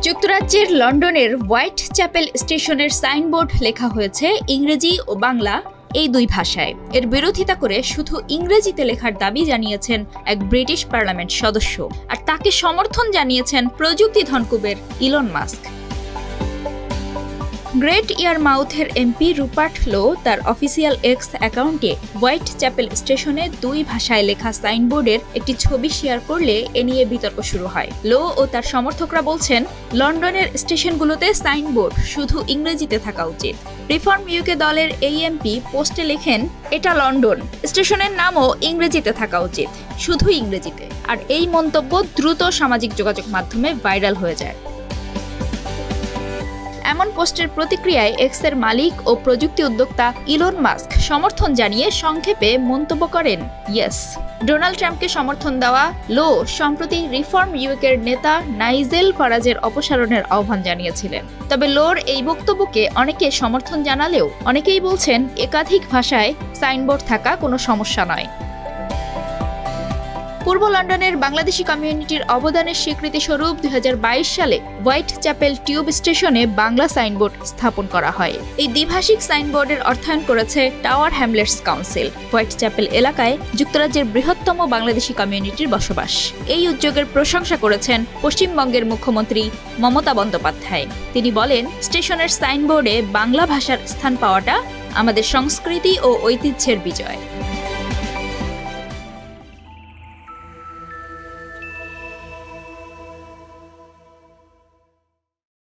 যুক্তরাজ্যের লন্ডনের white chapel স্টেশনের সাইনবোর্ড লেখা হয়েছে ইংরেজি ও বাংলা এই দুই ভাষায়। এর বিরোধিতা করে শুধু ইংরেজিতে লেখার দাবি জানিয়েছেন এক ব্রিটিশ পার্লামেন্ট সদস্য, আর তাকে সমর্থন জানিয়েছেন প্রযুক্তি ধনকুবের ইলন মাস্ক। গ্রেট ইয়ারমাউথের এমপি রুপার্ট লো তার অফিসিয়াল এক্স অ্যাকাউন্টে হোয়াইট চ্যাপেল স্টেশনে দুই ভাষায় লেখা সাইনবোর্ডের একটি ছবি শেয়ার করলে এ নিয়ে বিতর্ক শুরু হয়। লো ও তার সমর্থকরা বলছেন, লন্ডনের স্টেশনগুলোতে সাইনবোর্ড শুধু ইংরেজিতে থাকা উচিত। রিফর্ম ইউকে দলের এই এমপি পোস্টে লেখেন, এটা লন্ডন, স্টেশনের নামও ইংরেজিতে থাকা উচিত, শুধু ইংরেজিতে। আর এই মন্তব্য দ্রুত সামাজিক যোগাযোগ মাধ্যমে ভাইরাল হয়ে যায়। এমন পোস্টের প্রতিক্রিয়ায় এক্সের মালিক ও প্রযুক্তি উদ্যোক্তা ইলন মাস্ক সমর্থন জানিয়ে সংক্ষেপে মন্তব্য করেন, ইয়েস। ডোনাল্ড ট্রাম্পকে সমর্থন দেওয়া লো সম্প্রতি রিফর্ম ইউকের নেতা নাইজেল ফারাজের অপসারণের আহ্বান জানিয়েছিলেন। তবে লোর এই বক্তব্যকে অনেকে সমর্থন জানালেও অনেকেই বলছেন, একাধিক ভাষায় সাইনবোর্ড থাকা কোনো সমস্যা নয়। পূর্ব লন্ডনের বাংলাদেশি কমিউনিটির অবদানের স্বীকৃতিস্বরূপ 2022 সালে হোয়াইট চ্যাপেল টিউব স্টেশনে বাংলা সাইনবোর্ড স্থাপন করা হয়। এই দ্বিভাষিক সাইনবোর্ডের অর্থায়ন করেছে Tower Hamlets council. White Chapel এলাকায় যুক্তরাজ্যের বৃহত্তম বাংলাদেশি কমিউনিটির বসবাস। এই উদ্যোগের প্রশংসা করেছেন পশ্চিমবঙ্গের মুখ্যমন্ত্রী মমতা বন্দ্যোপাধ্যায়। তিনি বলেন, স্টেশনের সাইনবোর্ডে বাংলা ভাষার স্থান পাওয়াটা আমাদের সংস্কৃতি ও ঐতিহ্যের বিজয়।